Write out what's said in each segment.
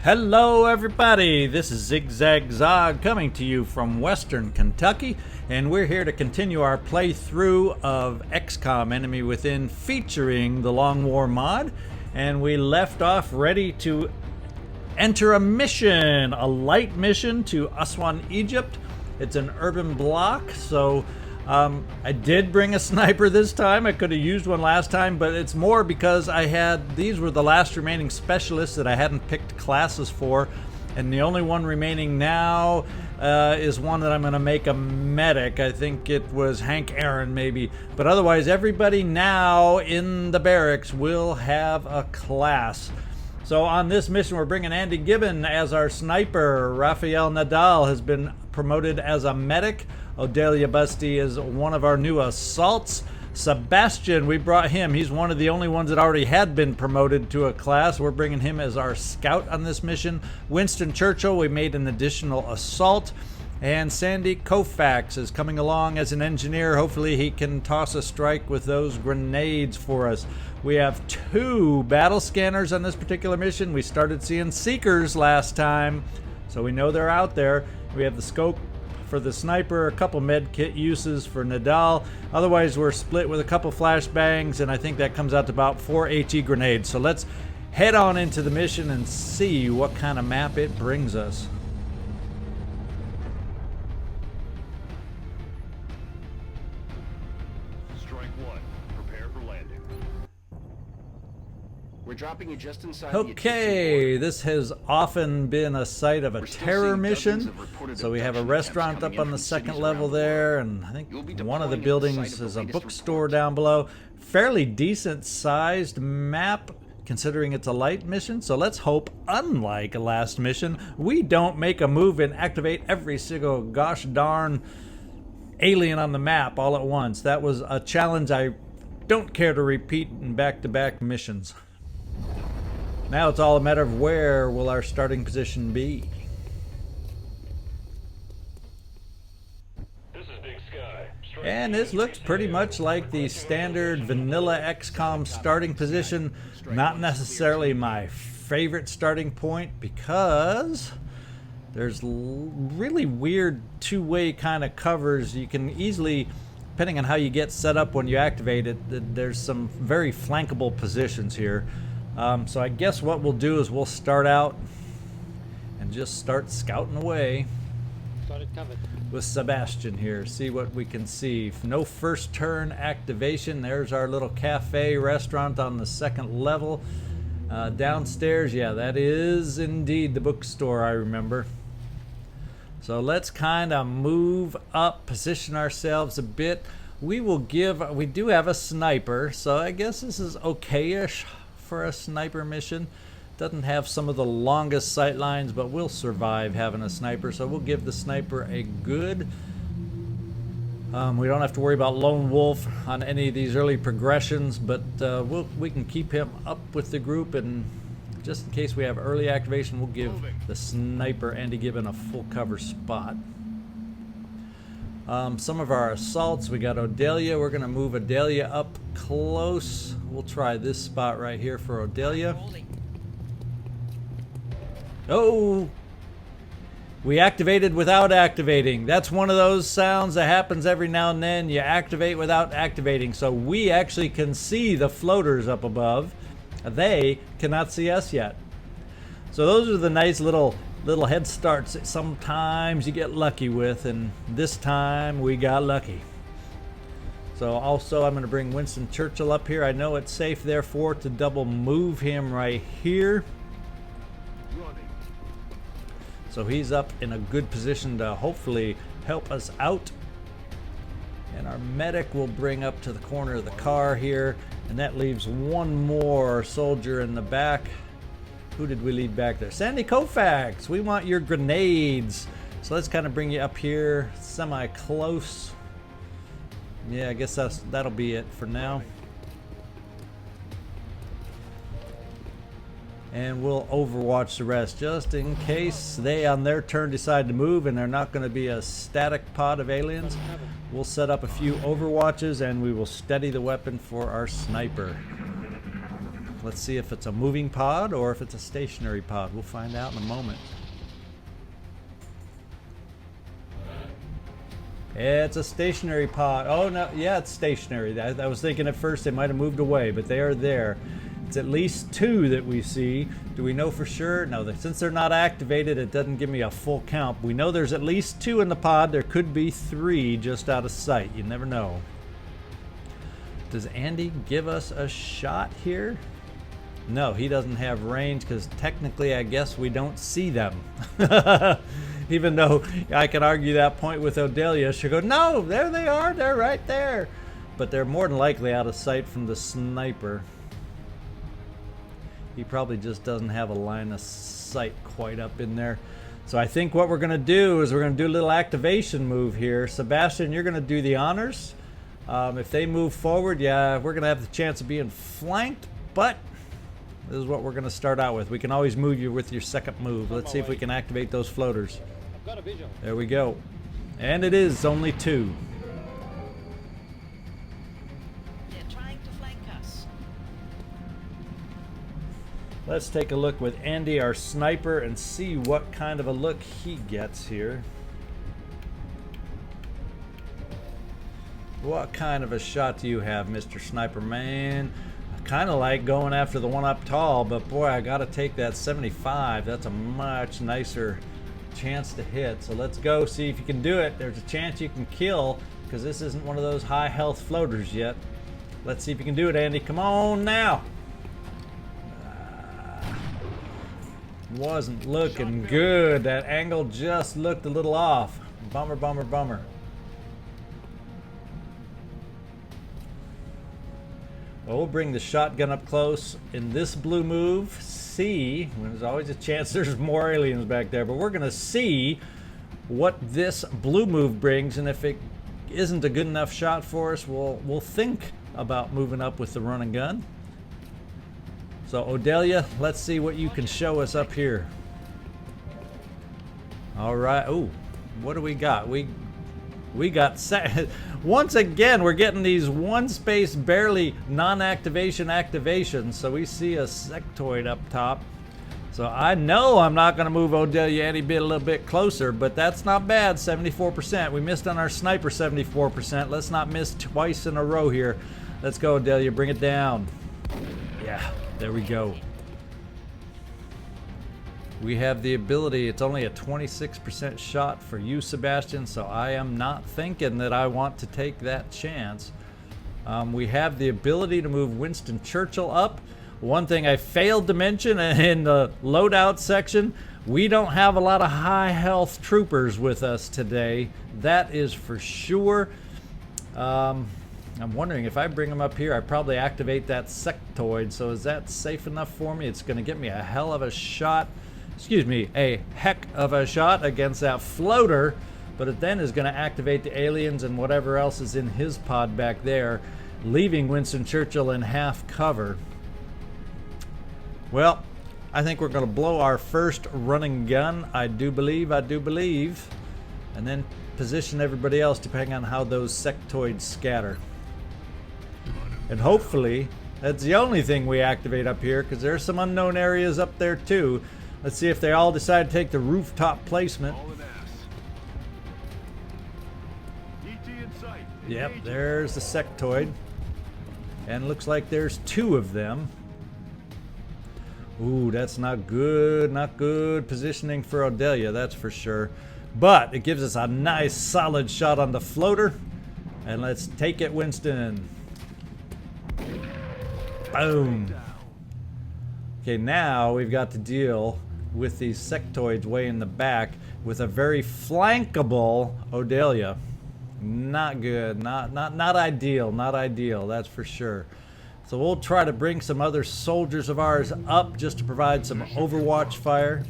Hello everybody, this is ZigZagZog coming to you from Western Kentucky, and we're here to continue our playthrough of XCOM Enemy Within featuring the Long War mod, and we left off ready to enter a mission, a light mission to Aswan, Egypt. It's an urban block, so I did bring a sniper this time. I could have used one last time, but it's more because these were the last remaining specialists that I hadn't picked classes for, and the only one remaining now is one that I'm going to make a medic. I think it was Hank Aaron maybe, but otherwise everybody now in the barracks will have a class. So on this mission we're bringing Andy Gibbon as our sniper. Rafael Nadal has been promoted as a medic. Odelia Busty is one of our new assaults. Sebastian, we brought him. He's one of the only ones that already had been promoted to a class. We're bringing him as our scout on this mission. Winston Churchill, we made an additional assault. And Sandy Koufax is coming along as an engineer. Hopefully he can toss a strike with those grenades for us. We have 2 battle scanners on this particular mission. We started seeing seekers last time, so we know they're out there. We have the scope for the sniper, a couple med kit uses for Nadal. Otherwise we're split with a couple flashbangs, and I think that comes out to about 4 HE grenades. So let's head on into the mission and see what kind of map it brings us. Strike 1. Prepare for landing. We're dropping you just inside. Okay, this has often been a site of a terror mission. So we have a restaurant up on the second level there, and I think one of the buildings is a bookstore down below. Fairly decent sized map considering it's a light mission. So let's hope, unlike a last mission, we don't make a move and activate every single gosh darn alien on the map all at once. That was a challenge I don't care to repeat in back-to-back missions. Now it's all a matter of where will our starting position be. This is Big Sky. And this looks pretty much like the standard vanilla XCOM starting position. Not necessarily my favorite starting point because there's really weird two-way kind of covers. You can easily, depending on how you get set up when you activate it, there's some very flankable positions here. So I guess what we'll do is we'll start out and just start scouting away with Sebastian here. See what we can see. No first turn activation. There's our little cafe restaurant on the second level. Downstairs, yeah, that is indeed the bookstore, I remember. So let's kind of move up, position ourselves a bit. We do have a sniper, so I guess this is okay-ish for a sniper mission. Doesn't have some of the longest sight lines, but we'll survive having a sniper, so we'll give the sniper a good. We don't have to worry about lone wolf on any of these early progressions, but we can keep him up with the group, and just in case we have early activation, we'll give the sniper Andy Gibbon a full cover spot. Some of our assaults, we got Odelia. We're going to move Odelia up close. We'll try this spot right here for Odelia. Oh! We activated without activating. That's one of those sounds that happens every now and then. You activate without activating. So we actually can see the floaters up above. They cannot see us yet. So those are the nice little head starts that sometimes you get lucky with, and this time we got lucky. So also I'm going to bring Winston Churchill up here. I know it's safe therefore to double move him right here. So he's up in a good position to hopefully help us out. And our medic will bring up to the corner of the car here, and that leaves one more soldier in the back. Who did we leave back there? Sandy Koufax, we want your grenades. So let's kind of bring you up here, semi-close. Yeah, I guess that'll be it for now. and we'll overwatch the rest just in case they on their turn decide to move and they're not going to be a static pod of aliens. We'll set up a few overwatches and we will steady the weapon for our sniper. Let's see if it's a moving pod or if it's a stationary pod. We'll find out in a moment. It's a stationary pod. Oh no, yeah, it's stationary. I was thinking at first they might have moved away, but they are there. It's at least 2 that we see. Do we know for sure? No, since they're not activated, it doesn't give me a full count. We know there's at least 2 in the pod. There could be 3 just out of sight. You never know. Does Andy give us a shot here? No, he doesn't have range because technically I guess we don't see them. Even though I can argue that point with Odelia. She'll go, no, there they are. They're right there. But they're more than likely out of sight from the sniper. He probably just doesn't have a line of sight quite up in there. So I think what we're going to do is we're going to do a little activation move here. Sebastian, you're going to do the honors. If they move forward, yeah, we're going to have the chance of being flanked. But this is what we're going to start out with. We can always move you with your second move. Let's see if we can activate those floaters. There we go. And it is only 2. Let's take a look with Andy, our sniper, and see what kind of a look he gets here. What kind of a shot do you have, Mr. Sniper Man? I kind of like going after the one up tall, but boy, I gotta take that 75. That's a much nicer chance to hit. So let's go see if you can do it. There's a chance you can kill, because this isn't one of those high health floaters yet. Let's see if you can do it, Andy. Come on now. Wasn't looking good. That angle just looked a little off. Bummer, bummer, bummer. Well, we'll bring the shotgun up close in this blue move. See, there's always a chance there's more aliens back there, but we're going to see what this blue move brings, and if it isn't a good enough shot for us, we'll think about moving up with the run and gun. So Odelia, let's see what you can show us up here. All right. Oh, what do we got? We got once again we're getting these one space barely non-activation activations. So we see a sectoid up top. So I know I'm not going to move Odelia any bit a little bit closer, but that's not bad. 74%. We missed on our sniper 74%. Let's not miss twice in a row here. Let's go, Odelia. Bring it down. Yeah. There we go. We have the ability, it's only a 26% shot for you, Sebastian, so I am not thinking that I want to take that chance. We have the ability to move Winston Churchill up. One thing I failed to mention in the loadout section, we don't have a lot of high health troopers with us today. That is for sure. I'm wondering if I bring them up here, I probably activate that sectoid. So is that safe enough for me? It's going to get me a hell of a shot. Excuse me, a heck of a shot against that floater. But it then is going to activate the aliens and whatever else is in his pod back there, leaving Winston Churchill in half cover. Well, I think we're going to blow our first running gun. I do believe. And then position everybody else depending on how those sectoids scatter. And hopefully, that's the only thing we activate up here, because there's some unknown areas up there too. Let's see if they all decide to take the rooftop placement. Yep, there's the sectoid. And looks like there's 2 of them. Ooh, that's not good. Not good positioning for Odelia, that's for sure. But it gives us a nice solid shot on the floater. And let's take it, Winston. Boom. Okay, now we've got to deal with these sectoids way in the back with a very flankable Odelia. Not good. Not ideal. Not ideal, that's for sure. So we'll try to bring some other soldiers of ours up just to provide some overwatch fire.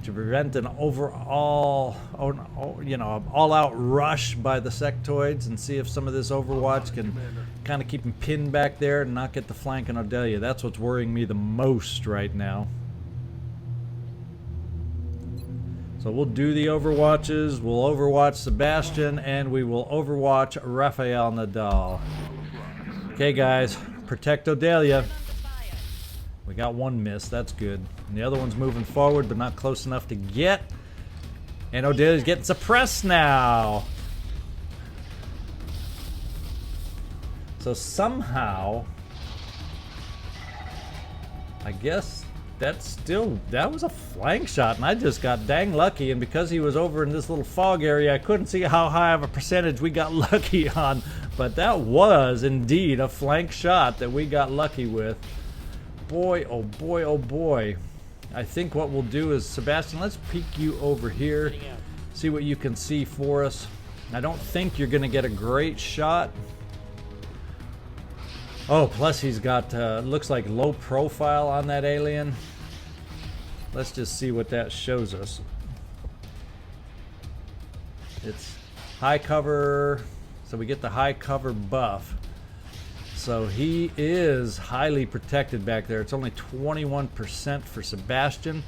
to prevent an overall, all-out rush by the sectoids, and see if some of this Overwatch can kind of keep him pinned back there and not get the flank on Odelia. That's what's worrying me the most right now. So we'll do the Overwatches. We'll Overwatch Sebastian, and we will Overwatch Rafael Nadal. Okay, guys, protect Odelia. We got one miss, that's good. And the other one's moving forward, but not close enough to get. And Odelia's getting suppressed now. So somehow, I guess that was a flank shot, and I just got dang lucky. And because he was over in this little fog area, I couldn't see how high of a percentage we got lucky on. But that was indeed a flank shot that we got lucky with. Boy, oh boy, oh boy. I think what we'll do is, Sebastian, let's peek you over here, see what you can see for us. I don't think you're going to get a great shot. Oh, plus he's got, looks like low profile on that alien. Let's just see what that shows us. It's high cover, so we get the high cover buff. So he is highly protected back there. It's only 21% for Sebastian.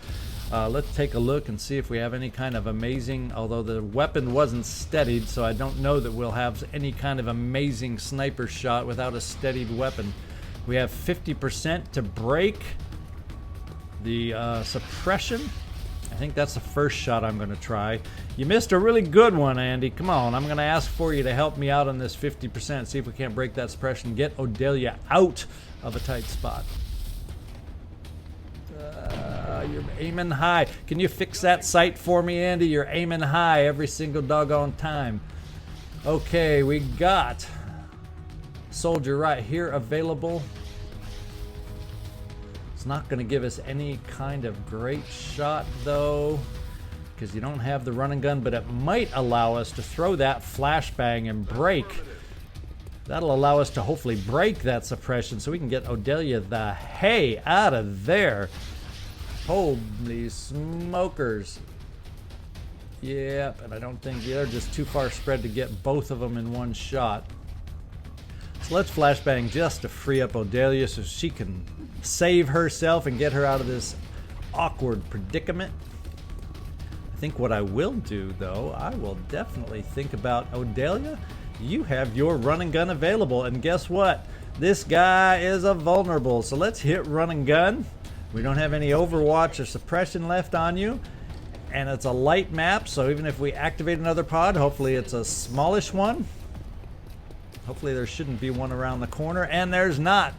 Let's take a look and see if we have any kind of amazing, although the weapon wasn't steadied, so I don't know that we'll have any kind of amazing sniper shot without a steadied weapon. We have 50% to break the suppression. I think that's the first shot I'm going to try. You missed a really good one, Andy. Come on, I'm going to ask for you to help me out on this 50%. See if we can't break that suppression. Get Odelia out of a tight spot. You're aiming high. Can you fix that sight for me, Andy? You're aiming high every single doggone time. Okay, we got soldier right here available. It's not going to give us any kind of great shot, though, because you don't have the run and gun, but it might allow us to throw that flashbang and break. That'll allow us to hopefully break that suppression so we can get Odelia the hay out of there. Holy smokers. Yep, and I don't think they're just too far spread to get both of them in one shot. So let's flashbang just to free up Odelia so she can save herself and get her out of this awkward predicament. I think what I will do, though, I will definitely think about Odelia. You have your run and gun available, and guess what? This guy is a vulnerable, so let's hit run and gun. We don't have any Overwatch or suppression left on you, and it's a light map, so even if we activate another pod, hopefully it's a smallish one. Hopefully there shouldn't be one around the corner, and there's not.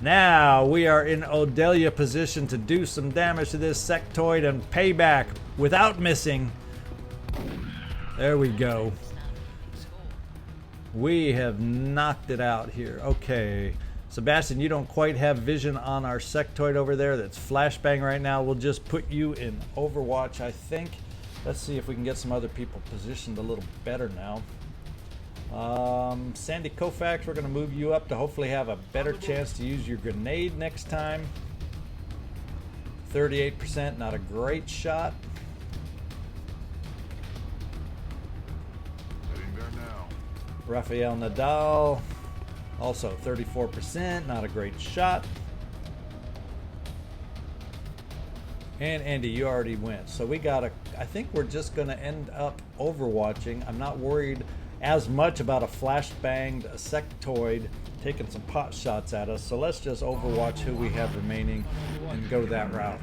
Now we are in Odelia position to do some damage to this sectoid and payback without missing. There we go. We have knocked it out here. Okay. Sebastian, you don't quite have vision on our sectoid over there that's flashbang right now. We'll just put you in Overwatch, I think. Let's see if we can get some other people positioned a little better now. Sandy Koufax, we're going to move you up to hopefully have a better chance to use your grenade next time. 38%, not a great shot. Heading there now. Rafael Nadal, also 34%, not a great shot. And Andy, you already went. So we got I think we're just going to end up overwatching. I'm not worried as much about a flashbanged sectoid taking some pot shots at us. So let's just overwatch who we have remaining and go that route.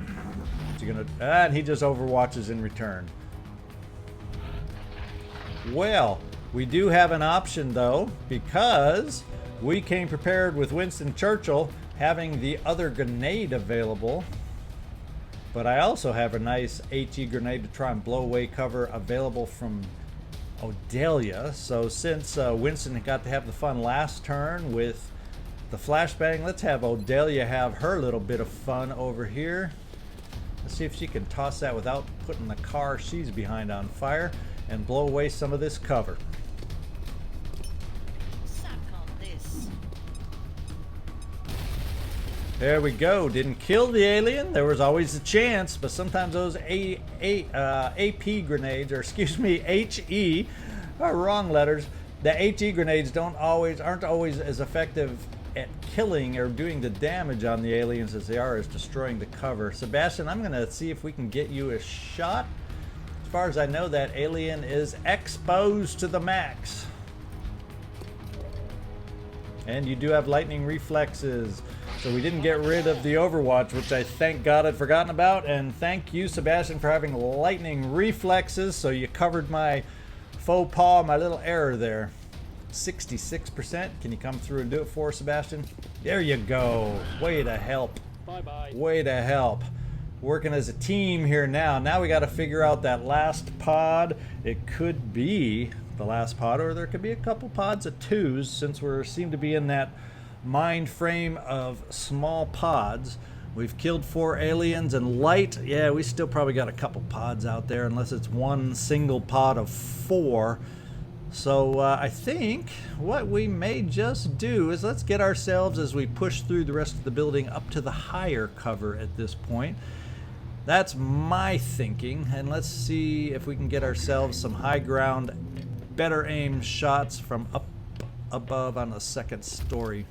And he just overwatches in return. Well, we do have an option though, because we came prepared with Winston Churchill having the other grenade available. But I also have a nice HE grenade to try and blow away cover available from Odelia. So since Winston got to have the fun last turn with the flashbang, let's have Odelia have her little bit of fun over here. Let's see if she can toss that without putting the car she's behind on fire and blow away some of this cover. There we go. Didn't kill the alien. There was always a chance, but sometimes those AP grenades, or excuse me, HE, are wrong letters. The HE grenades aren't always as effective at killing or doing the damage on the aliens as they are as destroying the cover. Sebastian, I'm going to see if we can get you a shot. As far as I know, that alien is exposed to the max. And you do have lightning reflexes. So we didn't get rid of the Overwatch, which I thank God I'd forgotten about. And thank you, Sebastian, for having lightning reflexes. So you covered my faux pas, my little error there. 66%. Can you come through and do it for us, Sebastian? There you go. Way to help. Bye-bye. Way to help. Working as a team here now. Now we got to figure out that last pod. It could be the last pod, or there could be a couple pods of twos, since we seem to be in that mind frame of small pods. We've killed 4 aliens, and light, yeah, we still probably got a couple pods out there, unless it's one single pod of 4. So I think what we may just do is let's get ourselves, as we push through the rest of the building, up to the higher cover at this point. That's my thinking, and let's see if we can get ourselves some high ground, better aim shots from up above on the second story.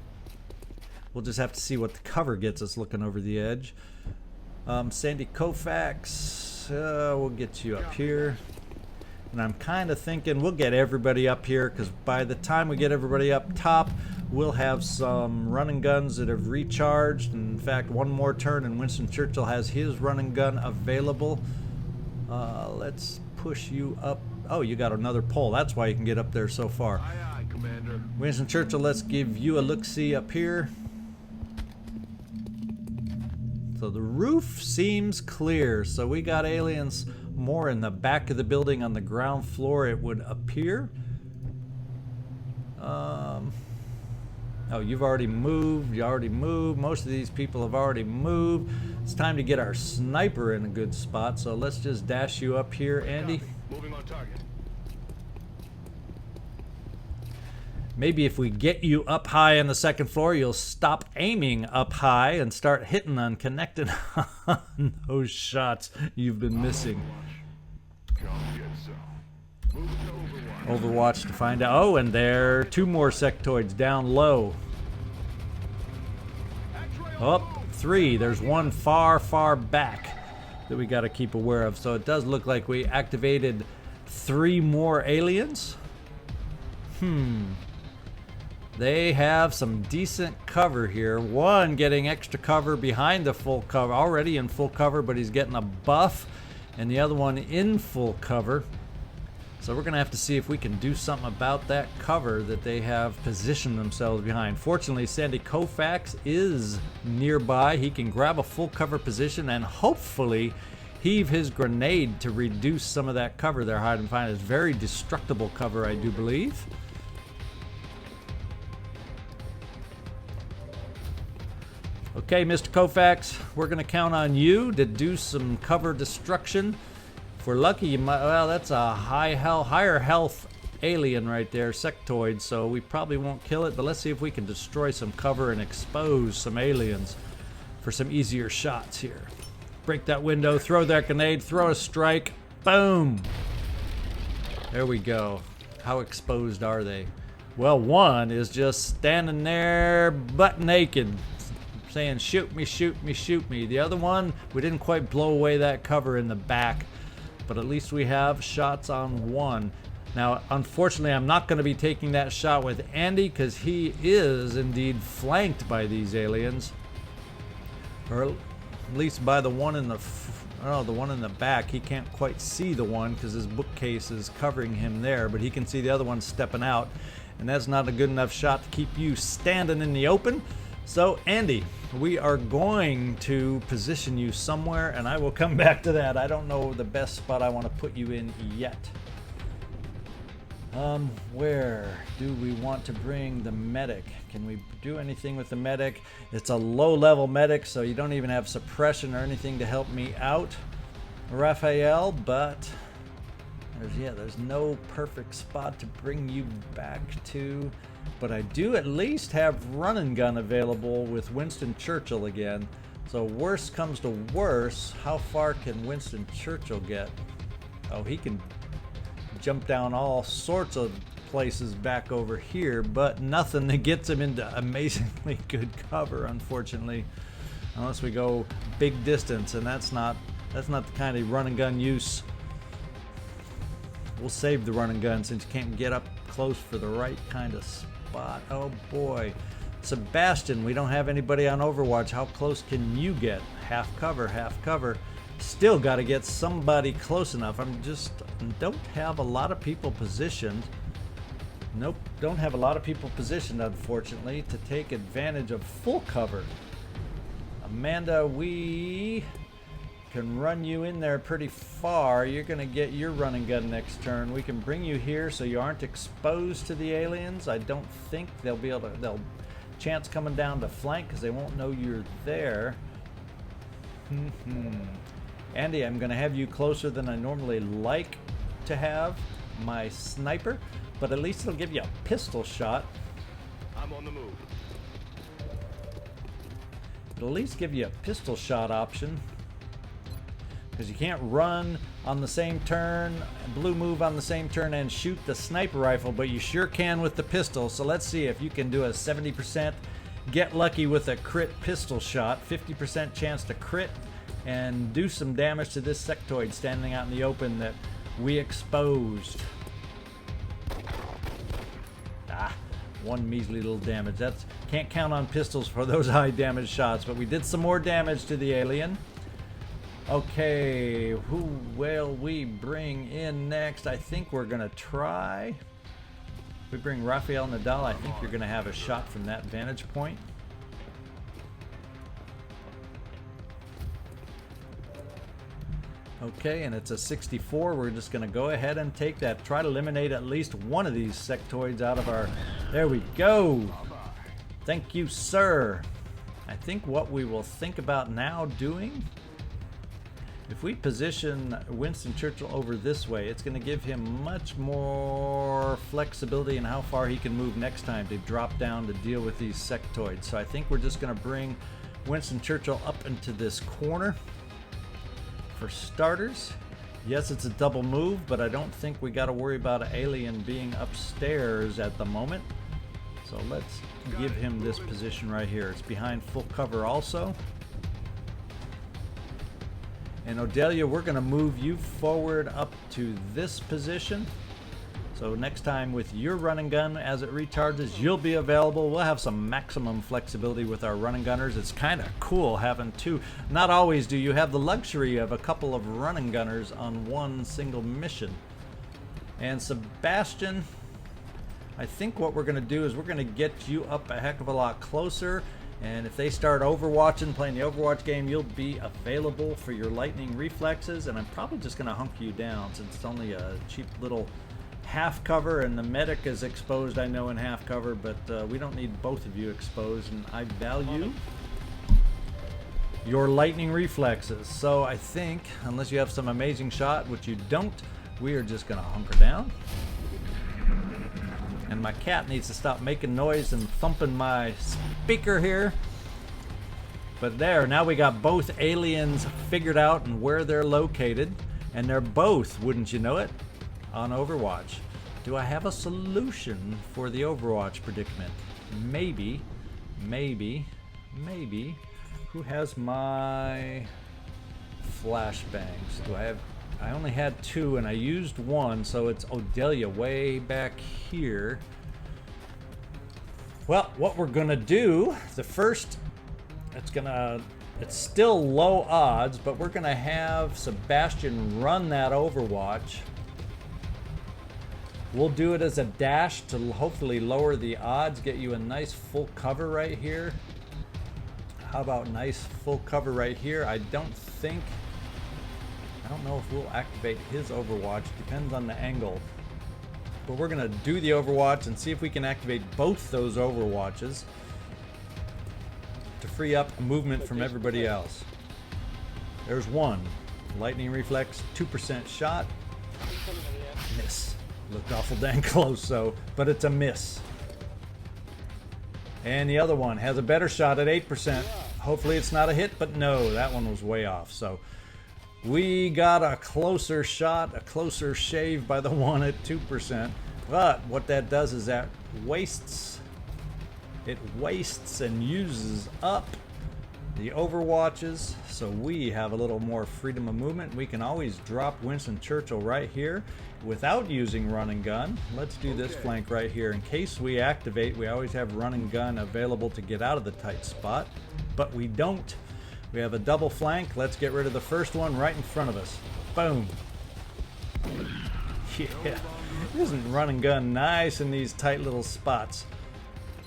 We'll just have to see what the cover gets us looking over the edge. Sandy Koufax, we'll get you up here. And I'm kind of thinking we'll get everybody up here, because by the time we get everybody up top, we'll have some running guns that have recharged. In fact, one more turn and Winston Churchill has his running gun available. Let's push you up. Oh, you got another pole. That's why you can get up there so far. Aye, aye, Commander. Winston Churchill, let's give you a look-see up here. So the roof seems clear. So we got aliens more in the back of the building on the ground floor, it would appear. Oh, you've already moved. You already moved. Most of these people have already moved. It's time to get our sniper in a good spot. So let's just dash you up here, Andy. Moving on target. Maybe if we get you up high on the second floor, you'll stop aiming up high and start hitting on connecting on those shots you've been missing. Overwatch to find out. Oh, and there are 2 more sectoids down low. Oh, 3. There's one far, far back that we got to keep aware of. So it does look like we activated 3 more aliens. They have some decent cover here. One getting extra cover behind the full cover, already in full cover, but he's getting a buff, and the other one in full cover. So we're gonna have to see if we can do something about that cover that they have positioned themselves behind. Fortunately, Sandy Koufax is nearby. He can grab a full cover position and hopefully heave his grenade to reduce some of that cover they're hiding behind. It's very destructible cover, I do believe. Okay, Mr. Koufax, we're going to count on you to do some cover destruction. If we're lucky, you might, well, that's a higher health alien right there, sectoid, so we probably won't kill it, but let's see if we can destroy some cover and expose some aliens for some easier shots here. Break that window, throw that grenade, throw a strike, boom! There we go. How exposed are they? Well, one is just standing there butt naked, saying, shoot me, shoot me, shoot me. The other one, we didn't quite blow away that cover in the back, but at least we have shots on one. Now, unfortunately, I'm not going to be taking that shot with Andy because he is indeed flanked by these aliens, or at least by the one in the the one in the back. He can't quite see the one because his bookcase is covering him there, but he can see the other one stepping out, and that's not a good enough shot to keep you standing in the open. So, Andy, we are going to position you somewhere, and I will come back to that. I don't know the best spot I want to put you in yet. Where do we want to bring the medic? Can we do anything with the medic? It's a low-level medic, so you don't even have suppression or anything to help me out, Rafael, but There's no perfect spot to bring you back to, but I do at least have run and gun available with Winston Churchill again. So worst comes to worst, how far can Winston Churchill get? Oh, he can jump down all sorts of places back over here, but nothing that gets him into amazingly good cover, unfortunately, unless we go big distance, and that's not the kind of run and gun use. We'll save the run and gun since you can't get up close for the right kind of spot. Oh boy. Sebastian, we don't have anybody on Overwatch. How close can you get? Half cover, half cover. Still got to get somebody close enough. Don't have a lot of people positioned. Nope, don't have a lot of people positioned, unfortunately, to take advantage of full cover. Amanda, we can run you in there pretty far. You're going to get your run and gun next turn. We can bring you here so you aren't exposed to the aliens. I don't think they'll be able to, they'll chance coming down to flank because they won't know you're there. Andy, I'm going to have you closer than I normally like to have my sniper, but at least it'll give you a pistol shot. I'm on the move. It'll at least give you a pistol shot option, because you can't run on the same turn, blue move on the same turn, and shoot the sniper rifle, but you sure can with the pistol. So let's see if you can do a 70% get lucky with a crit pistol shot, 50% chance to crit, and do some damage to this sectoid standing out in the open that we exposed. One measly little damage. That's can't count on pistols for those high damage shots, but we did some more damage to the alien. Okay, who will we bring in next? I think we're gonna try. If we bring Rafael Nadal, I think you're gonna have a shot from that vantage point. Okay, and it's a 64. We're just going to go ahead and take that. Try to eliminate at least one of these sectoids out of our... There we go. Thank you, sir. I think what we will think about now doing, if we position Winston Churchill over this way, it's going to give him much more flexibility in how far he can move next time to drop down to deal with these sectoids. So I think we're just going to bring Winston Churchill up into this corner. For starters, yes, it's a double move, but I don't think we got to worry about an alien being upstairs at the moment. So let's give him this position right here. It's behind full cover also. And Odelia, we're going to move you forward up to this position. So next time with your run and gun as it recharges, you'll be available. We'll have some maximum flexibility with our run and gunners. It's kind of cool having two. Not always do you have the luxury of a couple of run and gunners on one single mission. And Sebastian, I think what we're going to do is we're going to get you up a heck of a lot closer. And if they start Overwatching, playing the Overwatch game, you'll be available for your lightning reflexes. And I'm probably just going to hunk you down since it's only a cheap little half cover, and the medic is exposed, I know, in half cover, but we don't need both of you exposed, and I value your lightning reflexes. So I think, unless you have some amazing shot, which you don't, we are just going to hunker down. And my cat needs to stop making noise and thumping my speaker here. But there, now we got both aliens figured out and where they're located, and they're both, wouldn't you know it, on Overwatch. Do I have a solution for the Overwatch predicament? Maybe. Who has my flashbangs? Do I have... I only had two and I used one, so it's Odelia way back here. Well, what we're gonna do, the first, it's still low odds, but we're gonna have Sebastian run that Overwatch. We'll do it as a dash to hopefully lower the odds, get you a nice full cover right here. How about nice full cover right here? I don't know if we'll activate his Overwatch, depends on the angle. But we're gonna do the Overwatch and see if we can activate both those Overwatches to free up movement from everybody else. There's one. Lightning reflex, 2% shot. Miss. Looked awful dang close, so, but it's a miss. And the other one has a better shot at 8%. Hopefully it's not a hit, but no, that one was way off. So we got a closer shot, a closer shave by the one at 2%. But what that does is that it wastes and uses up the overwatches, so we have a little more freedom of movement. We can always drop Winston Churchill right here without using run and gun. Let's do this flank right here. In case we activate, we always have run and gun available to get out of the tight spot, but we don't. We have a double flank. Let's get rid of the first one right in front of us. Boom. Yeah, isn't run and gun nice in these tight little spots?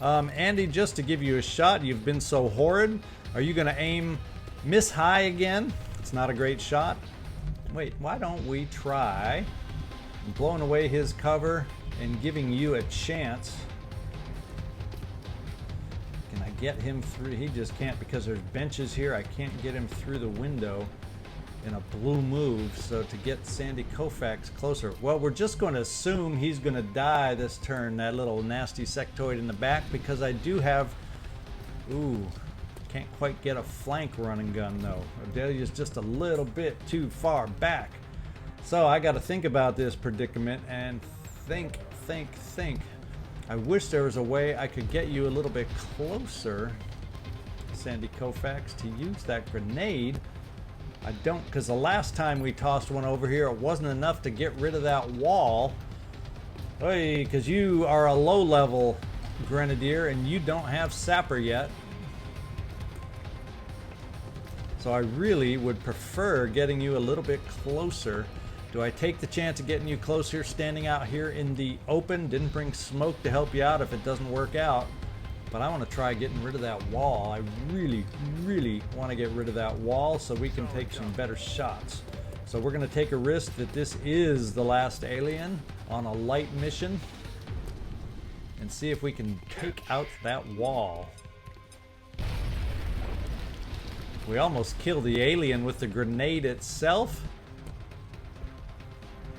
Andy, just to give you a shot, you've been so horrid. Are you going to aim miss high again? It's not a great shot. Wait, why don't we try blowing away his cover and giving you a chance? Can I get him through? He just can't because there's benches here. I can't get him through the window in a blue move. So to get Sandy Koufax closer, well, we're just going to assume he's going to die this turn, that little nasty sectoid in the back, because I do have... Ooh. Can't quite get a flank run and gun though. Odelia's just a little bit too far back. So I got to think about this predicament and think. I wish there was a way I could get you a little bit closer, Sandy Koufax, to use that grenade. I don't, because the last time we tossed one over here, it wasn't enough to get rid of that wall. Hey, because you are a low level grenadier and you don't have sapper yet. So I really would prefer getting you a little bit closer. Do I take the chance of getting you closer standing out here in the open? Didn't bring smoke to help you out if it doesn't work out. But I want to try getting rid of that wall. I really want to get rid of that wall so we can take some better shots. So we're going to take a risk that this is the last alien on a light mission and see if we can take out that wall. We almost killed the alien with the grenade itself.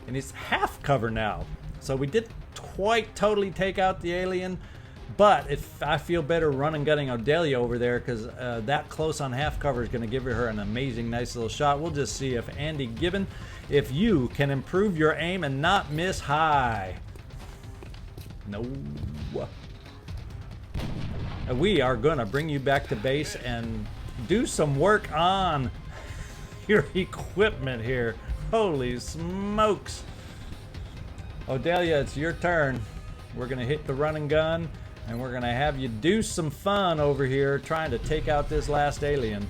And it's half cover now. So we didn't quite totally take out the alien, but I feel better run and gunning Odelia over there because that close on half cover is going to give her an amazing, nice little shot. We'll just see if Andy Gibbon, if you can improve your aim and not miss high. No. We are going to bring you back to base and do some work on your equipment here. Holy smokes. Odelia, it's your turn. We're going to hit the run and gun, and we're going to have you do some fun over here trying to take out this last alien.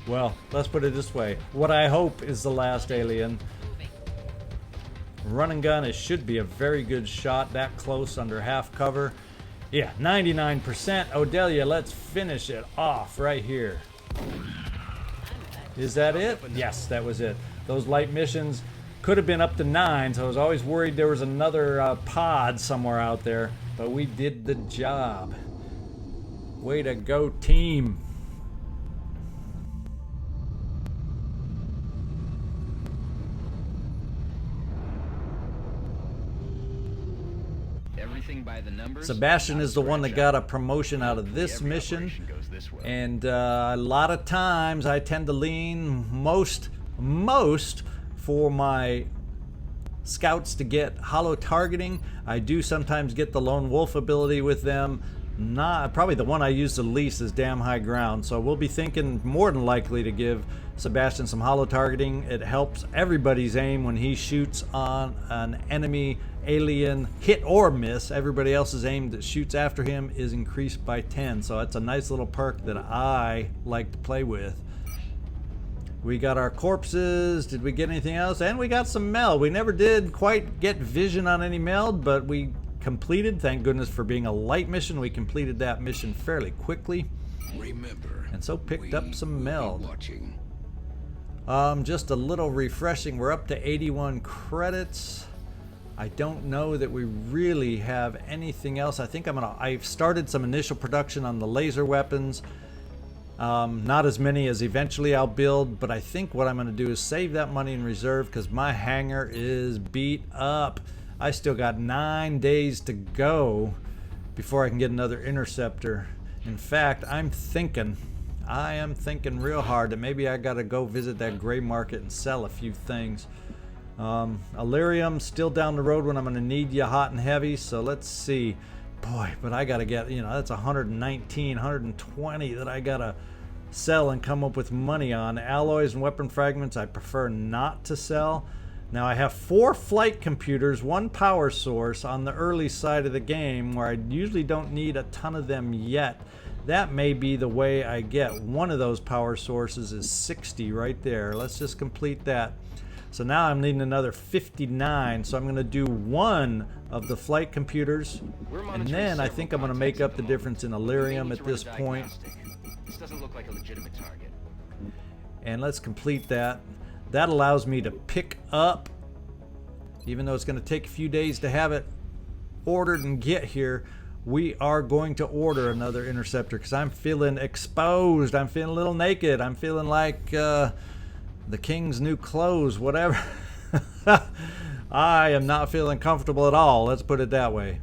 Well, let's put it this way. What I hope is the last alien. Run and gun, it should be a very good shot that close under half cover. Yeah, 99%. Odelia, let's finish it off right here. Is that it? Yes, that was it. Those light missions could have been up to 9, so I was always worried there was another pod somewhere out there. But we did the job. Way to go, team. By the numbers, Sebastian is the one that got a promotion out of this mission, and a lot of times I tend to lean most for my scouts to get hollow targeting. I do sometimes get the lone wolf ability with them. Probably the one I use the least is damn high ground, so we'll be thinking more than likely to give Sebastian some hollow targeting. It helps everybody's aim when he shoots on an enemy alien, hit or miss. Everybody else's aim that shoots after him is increased by 10, so that's a nice little perk that I like to play with. We got our corpses. Did we get anything else? And we got some meld. We never did quite get vision on any meld, but we completed, thank goodness for being a light mission, we completed that mission fairly quickly. Remember, and so picked up some meld. Just a little refreshing. We're up to 81 credits. I don't know that we really have anything else. I think I've started some initial production on the laser weapons. Not as many as eventually I'll build, but I think what I'm going to do is save that money in reserve because my hangar is beat up. I still got 9 days to go before I can get another interceptor. In fact, I am thinking real hard that maybe I got to go visit that gray market and sell a few things. Illyrium still down the road when I'm going to need you hot and heavy, so let's see. Boy, but I got to get, that's 119, 120 that I got to sell and come up with money on. Alloys and weapon fragments I prefer not to sell. Now I have 4 flight computers, 1 power source on the early side of the game where I usually don't need a ton of them yet. That may be the way I get. One of those power sources is 60 right there. Let's just complete that. So now I'm needing another 59, so I'm going to do 1 of the flight computers, and then I think I'm going to make up the difference in Illyrium at this point. This doesn't look like a legitimate target. And let's complete that. That allows me to pick up, even though it's going to take a few days to have it ordered and get here, we are going to order another interceptor because I'm feeling exposed. I'm feeling a little naked. I'm feeling like the king's new clothes, whatever. I am not feeling comfortable at all, let's put it that way.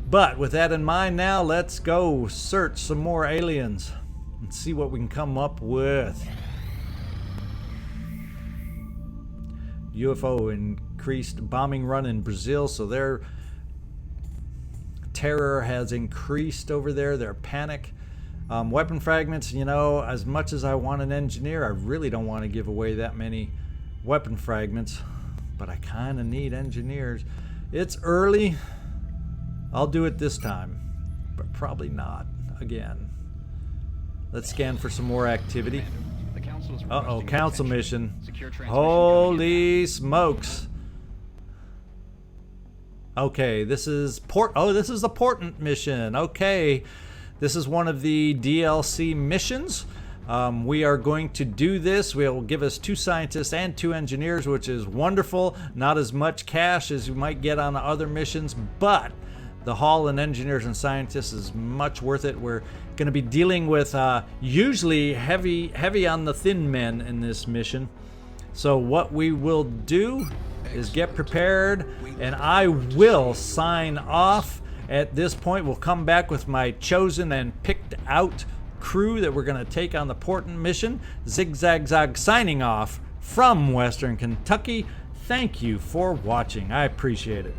But with that in mind now, let's go search some more aliens and see what we can come up with. UFO increased bombing run in Brazil, so their terror has increased over there, their panic. Weapon fragments, as much as I want an engineer, I really don't want to give away that many weapon fragments, but I kind of need engineers. It's early. I'll do it this time, but probably not again. Let's scan for some more activity. Uh-oh, council mission. Holy smokes. Okay, this is this is the Portent mission. Okay. This is one of the DLC missions. We are going to do this. It will give us 2 scientists and 2 engineers, which is wonderful. Not as much cash as you might get on other missions, but the haul in engineers and scientists is much worth it. We're going to be dealing with usually heavy on the thin men in this mission. So what we will do is get prepared, and I will sign off. At this point, we'll come back with my chosen and picked out crew that we're going to take on the Portent mission. ZigZagZog signing off from Western Kentucky. Thank you for watching. I appreciate it.